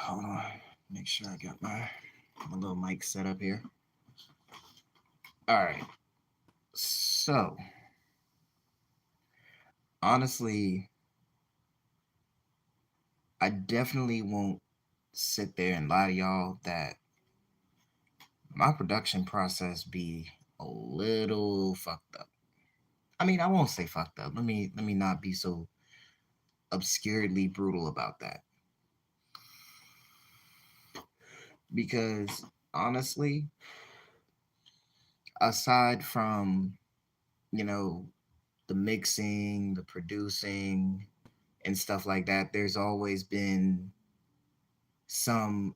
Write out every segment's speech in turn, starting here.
Hold on. Make sure I got my little mic set up here. All right. So, honestly, I definitely won't sit there and lie to y'all that my production process be a little fucked up. I mean, I won't say fucked up. Let me not be so obscurely brutal about that. Because honestly, aside from, you know, the mixing, the producing, and stuff like that, there's always been some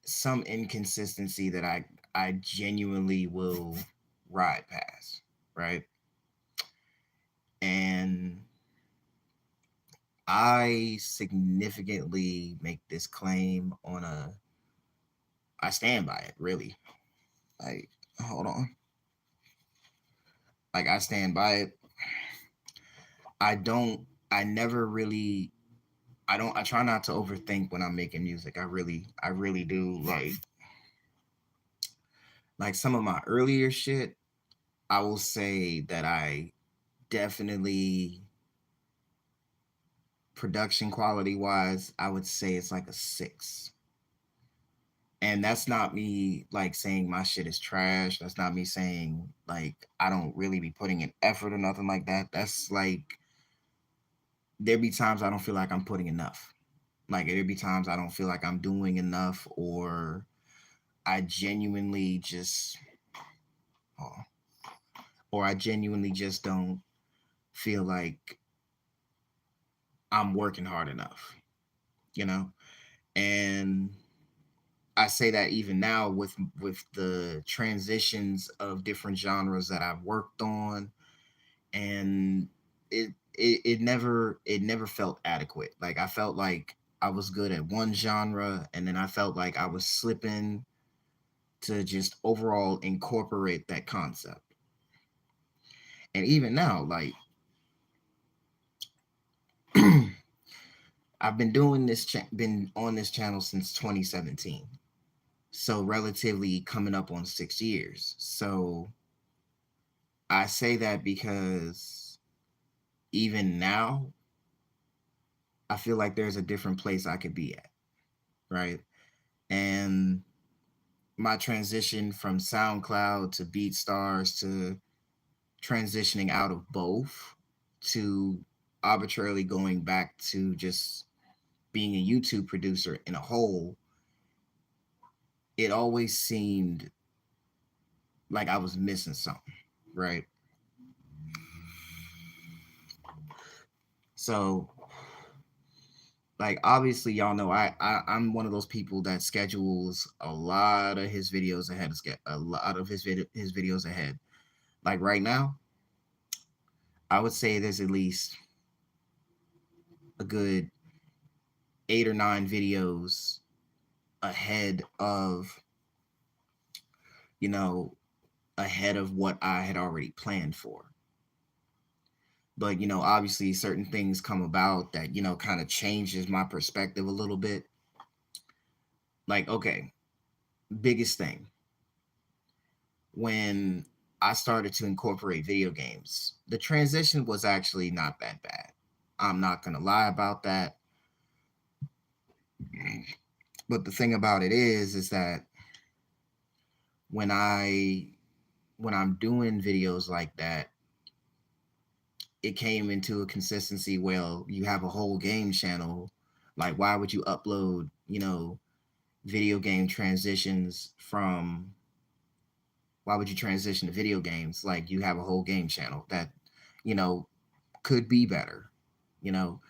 some inconsistency that I genuinely will ride past, right? And I significantly make this claim on a I stand by it, really. Like, hold on. Like, I stand by it. I don't I never really I try not to overthink when I'm making music. I really do. Like some of my earlier shit, I will say that I definitely, production quality wise, I would say it's like a 6. And that's not me like saying my shit is trash. That's not me saying like I don't really be putting in effort or nothing like that. That's like there be times I don't feel like I'm putting enough. Like there be times I don't feel like I'm doing enough, or I genuinely just oh, or I genuinely just don't feel like I'm working hard enough, you know? And I say that even now with the transitions of different genres that I've worked on, and it never felt adequate. Like I felt like I was good at one genre, and then I felt like I was slipping to just overall incorporate that concept. And even now, like I've been doing been on this channel since 2017. So relatively coming up on 6 years. So I say that because even now, I feel like there's a different place I could be at, right? And my transition from SoundCloud to BeatStars to transitioning out of both to arbitrarily going back to just being a YouTube producer in a whole, it always seemed like I was missing something, right? So like obviously y'all know I'm one of those people that schedules a lot of his videos ahead of a lot of his videos ahead. Like right now, I would say there's at least a good 8 or 9 videos ahead of, you know, ahead of what I had already planned for. But obviously certain things come about that kind of changes my perspective a little bit. Like, okay, biggest thing, when I started to incorporate video games, the transition was actually not that bad. I'm not going to lie about that. But the thing about it is that when I when I'm doing videos like that, it came into a consistency. Well, you have a whole game channel. Like, why would you upload, video game transitions from? Why would you transition to video games? Like, you have a whole game channel that, you know, could be better. You know,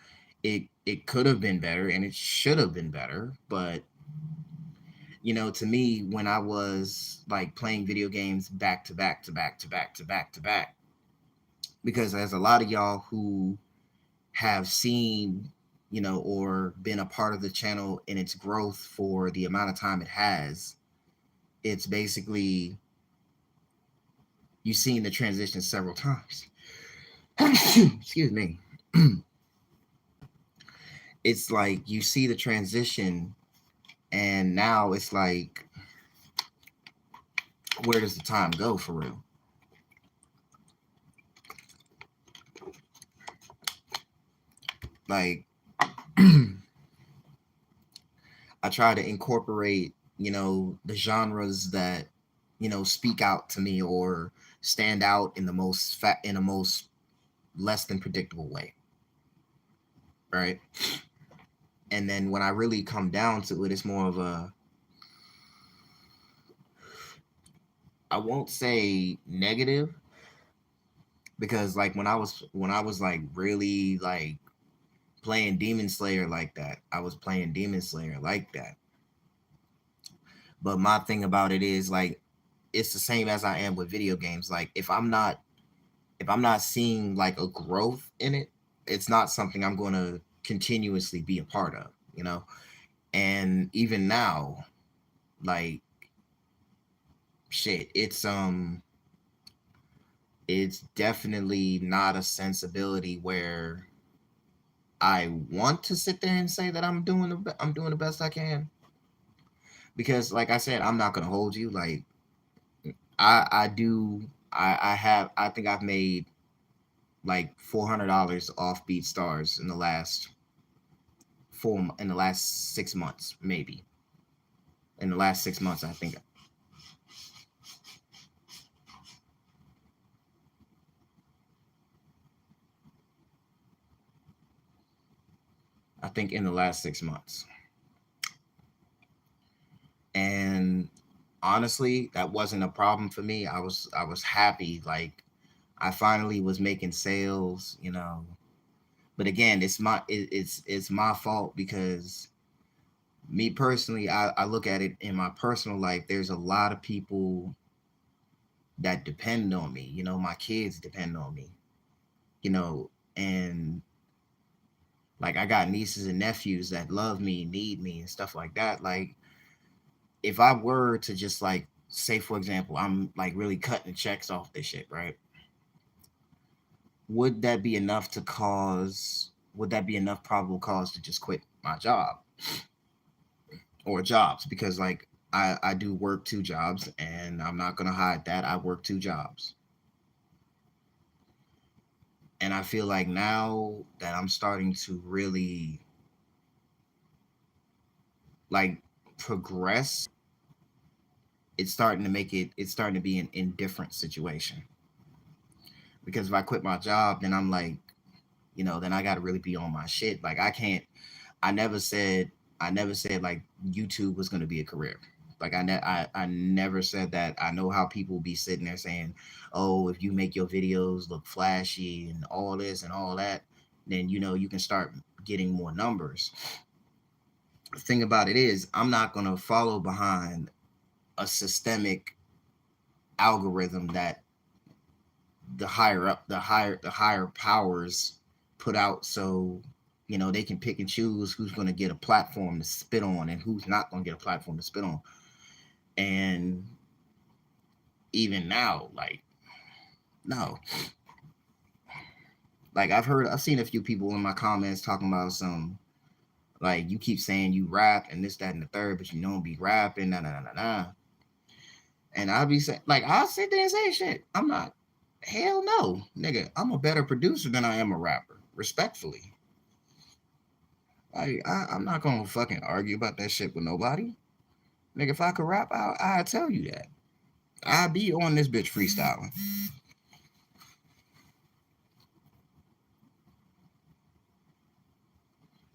it could have been better and it should have been better, but to me, when I was like playing video games back to back to back to back to back to back, because there's a lot of y'all who have seen, or been a part of the channel in its growth for the amount of time it has. It's basically you've seen the transition several times. Excuse me. It's like you see the transition And now it's like, where does the time go for real? Like, I try to incorporate, the genres that, speak out to me or stand out in the most less than predictable way, right? And then when I really come down to it, it's more of a, I won't say negative, because like when I was like really like playing Demon Slayer like that, I was playing Demon Slayer like that. But my thing about it is like, it's the same as I am with video games. Like if I'm not seeing like a growth in it, it's not something I'm going to continuously be a part of, you know? And even now, like, shit, it's definitely not a sensibility where I want to sit there and say that I'm doing the best I can, because like I said, I'm not going to hold you. Like, I do I think I've made like $400 off BeatStars in the last 6 months, maybe. In the last 6 months, I think in the last 6 months. And honestly, that wasn't a problem for me. I was happy. Like, I finally was making sales, But again, it's my fault, because me personally, I look at it in my personal life. There's a lot of people that depend on me. My kids depend on me. And like, I got nieces and nephews that love me, need me, and stuff like that. Like, if I were to just like say, for example, I'm like really cutting checks off this shit, right? Would that be enough to cause? Would that be enough probable cause to just quit my job or jobs? Because like, I do work two jobs, and I'm not gonna hide that I work two jobs. And I feel like now that I'm starting to really like progress, it's starting to be an indifferent situation. Because if I quit my job, then I'm like, then I got to really be on my shit. Like, I can't. I never said I never said like YouTube was going to be a career. Like, I never said that. I know how people be sitting there saying, "Oh, if you make your videos look flashy and all this and all that, then you can start getting more numbers." The thing about it is, I'm not going to follow behind a systemic algorithm that the higher powers put out, so they can pick and choose who's going to get a platform to spit on and who's not going to get a platform to spit on. And even now, like, no, like, I've seen a few people in my comments talking about some, like, you keep saying you rap and this, that, and the third, but you don't be rapping, nah, nah, nah, nah, nah. And I'll be saying, like, I'll sit there and say shit. I'm not, hell no, nigga. I'm a better producer than I am a rapper, respectfully. Like, I'm not gonna fucking argue about that shit with nobody. Nigga, if I could rap, I'll tell you that. I'll be on this bitch freestyling.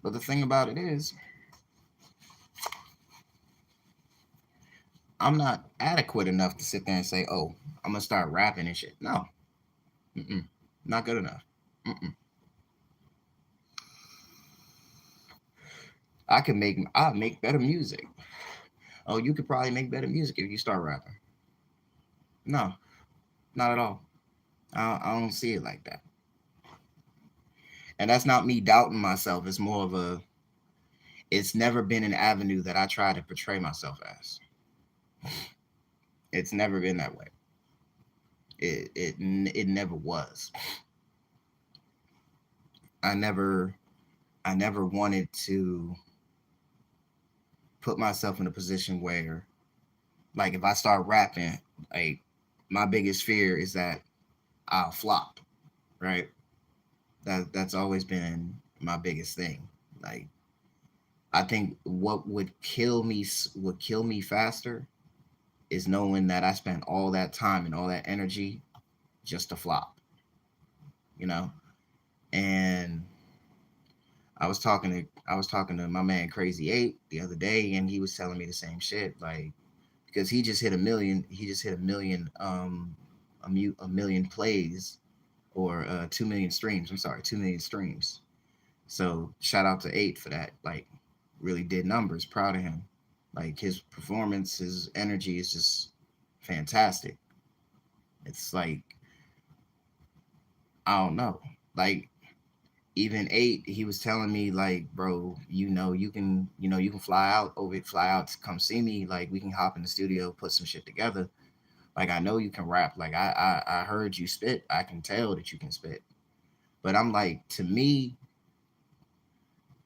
But the thing about it is, I'm not adequate enough to sit there and say, oh, I'm gonna start rapping and shit. No, mm-mm, not good enough. Mm-mm. I'll make better music. Oh, you could probably make better music if you start rapping. No, not at all. I don't see it like that. And that's not me doubting myself. It's more of a, it's never been an avenue that I try to portray myself as. It's never been that way. It never was. I never I never wanted to put myself in a position where, like, if I start rapping, like, my biggest fear is that I'll flop, right? That's always been my biggest thing. Like, I think what would kill me faster is knowing that I spent all that time and all that energy just to flop, you know? And I was talking to my man Crazy Eight the other day, and he was telling me the same shit. Like, because he just hit a million a million plays, or 2 million streams. I'm sorry, 2 million streams. So shout out to Eight for that. Like, really did numbers. Proud of him. Like, his performance, his energy is just fantastic. It's like, I don't know. Like, even Eight, he was telling me, like, bro, you can fly out to come see me. Like, we can hop in the studio, put some shit together. Like, I know you can rap. Like, I heard you spit. I can tell that you can spit. But I'm like, to me,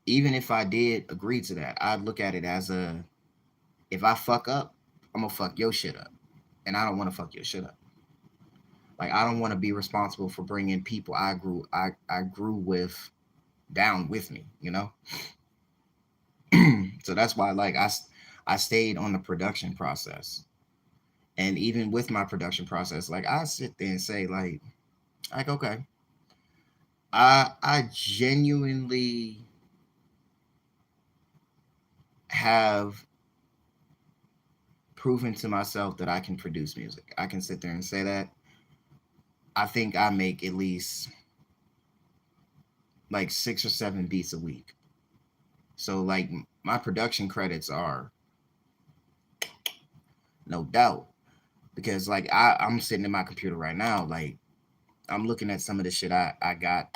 even if I did agree to that, I'd look at it as if I fuck up, I'm gonna fuck your shit up, and I don't want to fuck your shit up. Like, I don't want to be responsible for bringing people I grew with down with me, you know. So that's why, like, I stayed on the production process, and even with my production process, like, I sit there and say, like, okay, I genuinely have proven to myself that I can produce music. I can sit there and say that. I think I make at least like 6 or 7 beats a week. So, like, my production credits are no doubt, because, like, I'm sitting in my computer right now, like, I'm looking at some of the shit I got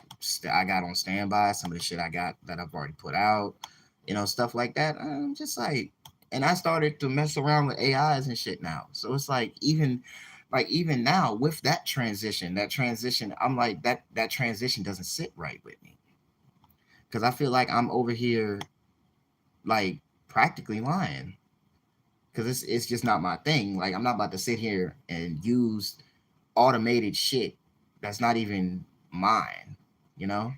on standby, some of the shit I got that I've already put out, stuff like that. I'm just like, and I started to mess around with AIs and shit now. So it's like even now with that transition, I'm like, that transition doesn't sit right with me, because I feel like I'm over here, like, practically lying, because it's just not my thing. Like, I'm not about to sit here and use automated shit that's not even mine, you know?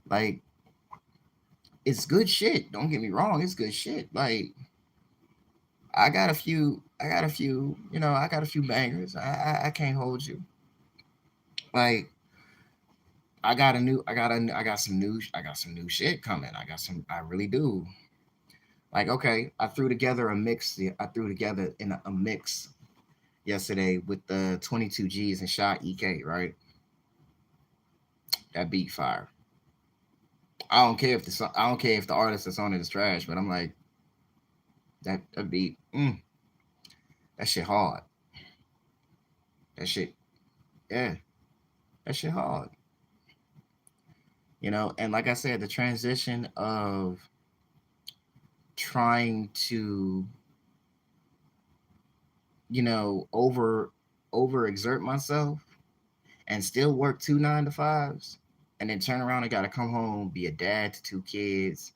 Like, it's good shit. Don't get me wrong, it's good shit. Like, I got a few bangers. I can't hold you. Like, I got some new shit coming. I really do. Like, okay, I threw together in a mix yesterday with the 22 G's and Shot EK, right? That beat fire. I don't care if the artist that's on it is trash, but I'm like, that beat, that shit hard. That shit, yeah, that shit hard. And like I said, the transition of trying to, over exert myself and still work 2 9 to 5s, and then turn around and gotta come home, be a dad to 2 kids,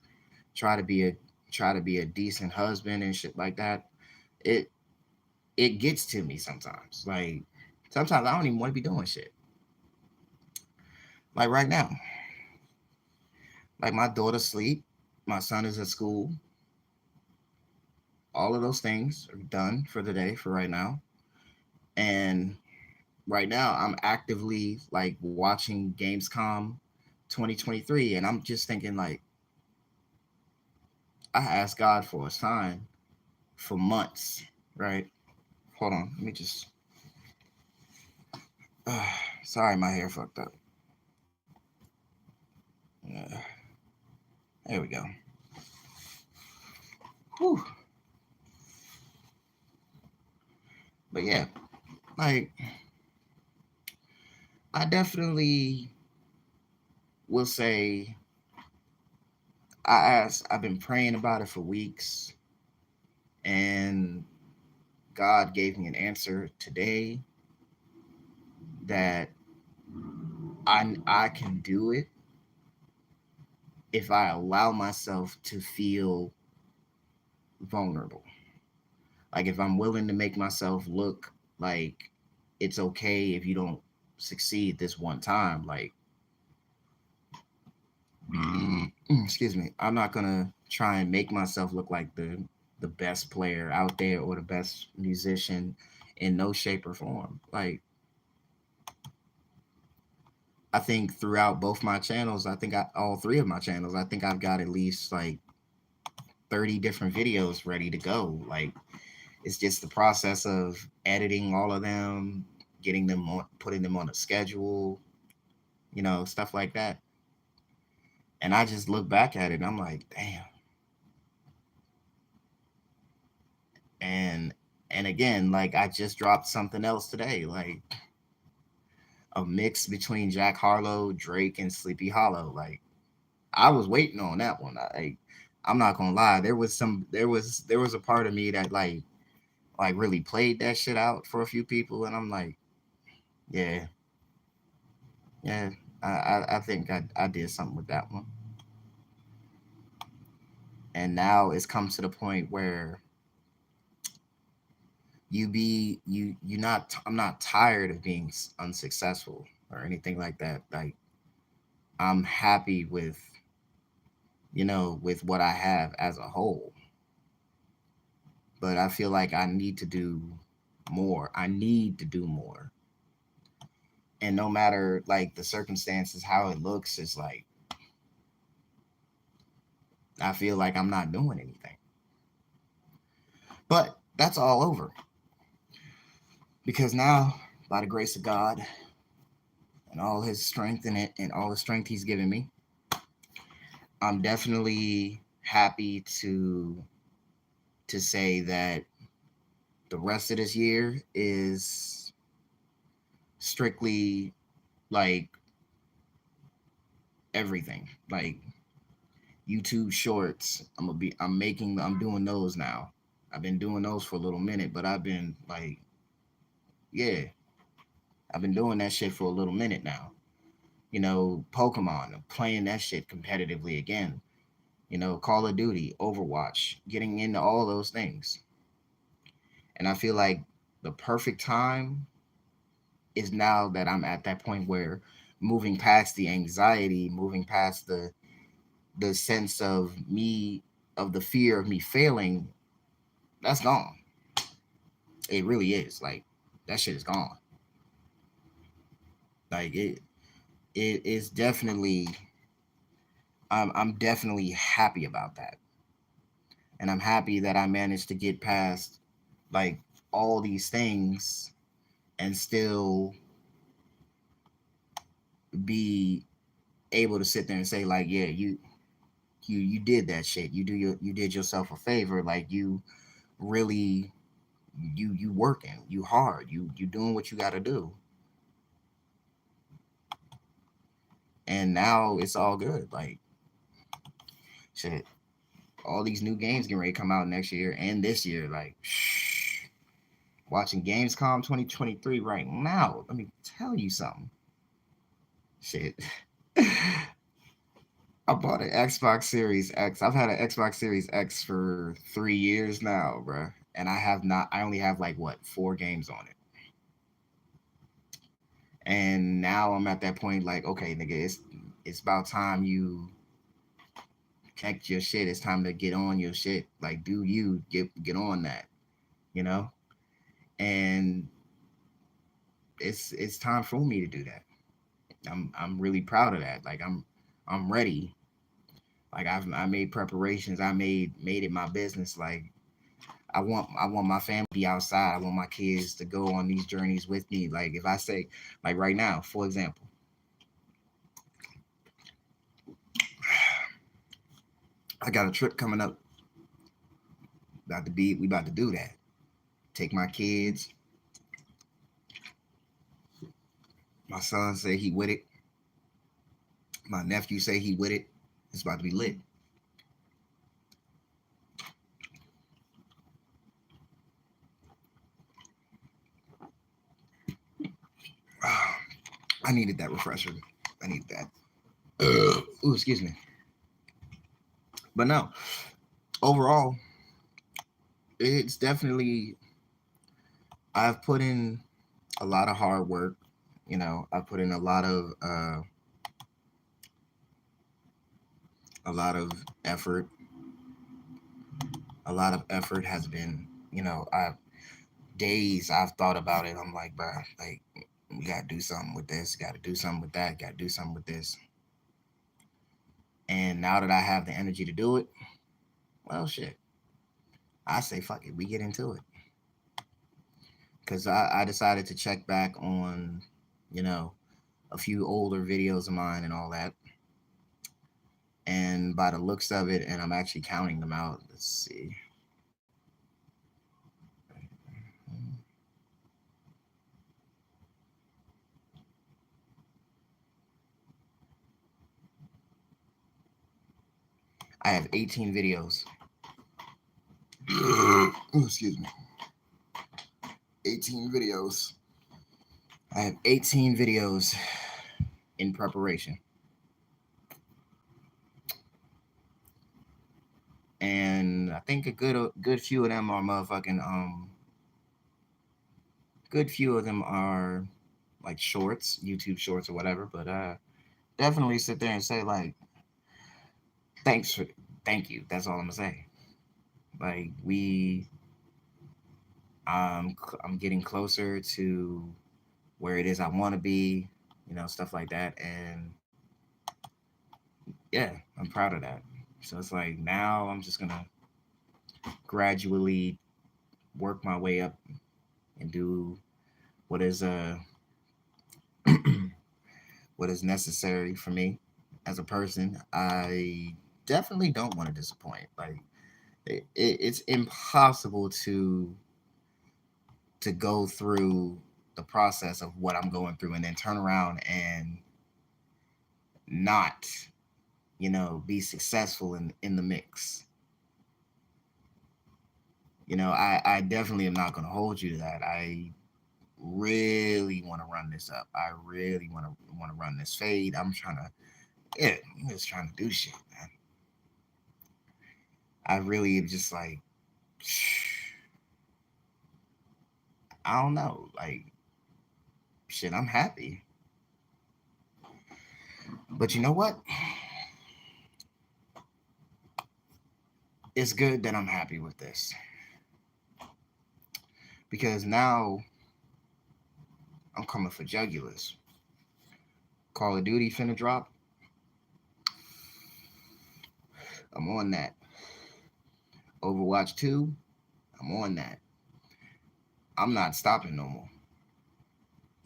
try to be a decent husband and shit like that. It it gets to me sometimes. Like, sometimes I don't even want to be doing shit. Like, right now, like, my daughter's asleep, my son is at school. All of those things are done for the day for right now. And right now I'm actively, like, watching Gamescom 2023, and I'm just thinking, like, I asked God for a sign for months, right? Hold on, let me just sorry, my hair fucked up. Uh, there we go. Whew. But yeah, like, I definitely will say, I've been praying about it for weeks, and God gave me an answer today that I can do it. if I allow myself to feel vulnerable. Like if I'm willing to make myself look like it's okay if you don't succeed this one time, like excuse me, I'm not gonna try and make myself look like the best player out there or the best musician in no shape or form. Like I think throughout both my channels, all three of my channels, I think I've got at least like 30 different videos ready to go. Like it's just the process of editing all of them, getting them on, putting them on a schedule, stuff like that. And I just look back at it and I'm like, damn. And again, like I just dropped something else today, like a mix between Jack Harlow, Drake, and Sleepy Hollow. Like I was waiting on that one. I'm not gonna lie. There was a part of me that like really played that shit out for a few people, and I'm like, yeah, yeah. I think I did something with that one. And now it's come to the point where you not I'm not tired of being unsuccessful or anything like that. Like I'm happy with with what I have as a whole, but I feel like I need to do more. I need to do more. And no matter like the circumstances, how it looks, it's like I feel like I'm not doing anything. But that's all over because now, by the grace of God and all His strength in it, and all the strength He's given me, I'm definitely happy to say that the rest of this year is strictly like everything. Like YouTube shorts, I'm doing those now. I've been doing those for a little minute, but I've been like, yeah, I've been doing that shit for a little minute now. Pokemon, playing that shit competitively again. Call of Duty, Overwatch, getting into all those things. And I feel like the perfect time is now that I'm at that point where moving past the anxiety, moving past the sense of the fear of me failing, that's gone. It really is. Like that shit is gone. Like it is definitely I'm definitely happy about that. And I'm happy that I managed to get past like all these things and still be able to sit there and say like, yeah, you did that shit. You did yourself a favor. Like you really you working, you hard, you doing what you got to do. And now it's all good. Like shit, all these new games getting ready to come out next year and this year. Like watching Gamescom 2023 right now. Let me tell you something. Shit. I bought an Xbox Series X. I've had an Xbox Series X for 3 years now, bro. And I only have like what, 4 games on it. And now I'm at that point like, okay, nigga, it's about time you check your shit. It's time to get on your shit. Like, do you get on that, you know? And it's time for me to do that. I'm really proud of that. Like I'm ready. Like I made preparations. I made it my business. Like I want my family to be outside. I want my kids to go on these journeys with me. Like if I say, like right now, for example, I got a trip coming up. We about to do that. Take my kids. My son say he with it. My nephew say he with it. It's about to be lit. I needed that refresher. I need that. Ooh, excuse me. But no, overall, it's definitely, I've put in a lot of hard work. I put in a lot of effort. A lot of effort has been, I days I've thought about it. I'm like, bro, like we gotta do something with this, gotta do something with that, gotta do something with this. And now that I have the energy to do it, well, shit, I say fuck it, we get into it. Because I decided to check back on, you know, a few older videos of mine and all that. And by the looks of it, and I'm actually counting them out. Let's see. I have 18 videos. Excuse me. 18 videos. I have 18 videos in preparation. And I think a good few of them are motherfucking good few of them are like shorts, YouTube shorts or whatever, but definitely sit there and say like thanks for thank you. That's all I'm gonna say. Like I'm getting closer to where it is I want to be, stuff like that. And yeah, I'm proud of that. So it's like now I'm just gonna gradually work my way up and do what is what is necessary for me as a person. I definitely don't want to disappoint. Like it's impossible to go through the process of what I'm going through and then turn around and not, be successful in the mix. I definitely am not going to hold you to that. I really want to run this up. I really want to run this fade. Yeah, I'm just trying to do shit, man. I really am just like, I don't know, like shit. I'm happy, but you know what? It's good that I'm happy with this because now I'm coming for jugulars. Call of Duty finna drop. I'm on that. Overwatch 2, I'm on that. I'm not stopping no more.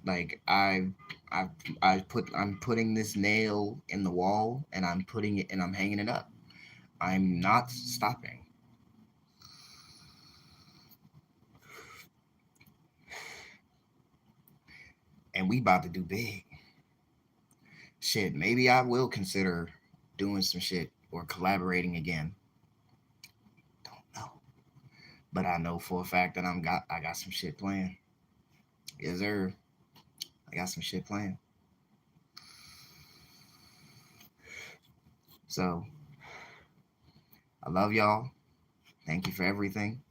Like I I'm putting this nail in the wall and I'm putting it and I'm hanging it up. I'm not stopping. And we about to do big. Shit, maybe I will consider doing some shit or collaborating again. Don't know. But I know for a fact that I got some shit planned. Yes, sir. I got some shit planned. So I love y'all. Thank you for everything.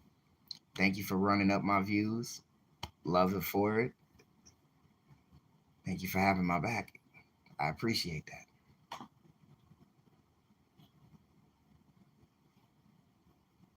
Thank you for running up my views. Love it for it. Thank you for having my back. I appreciate that.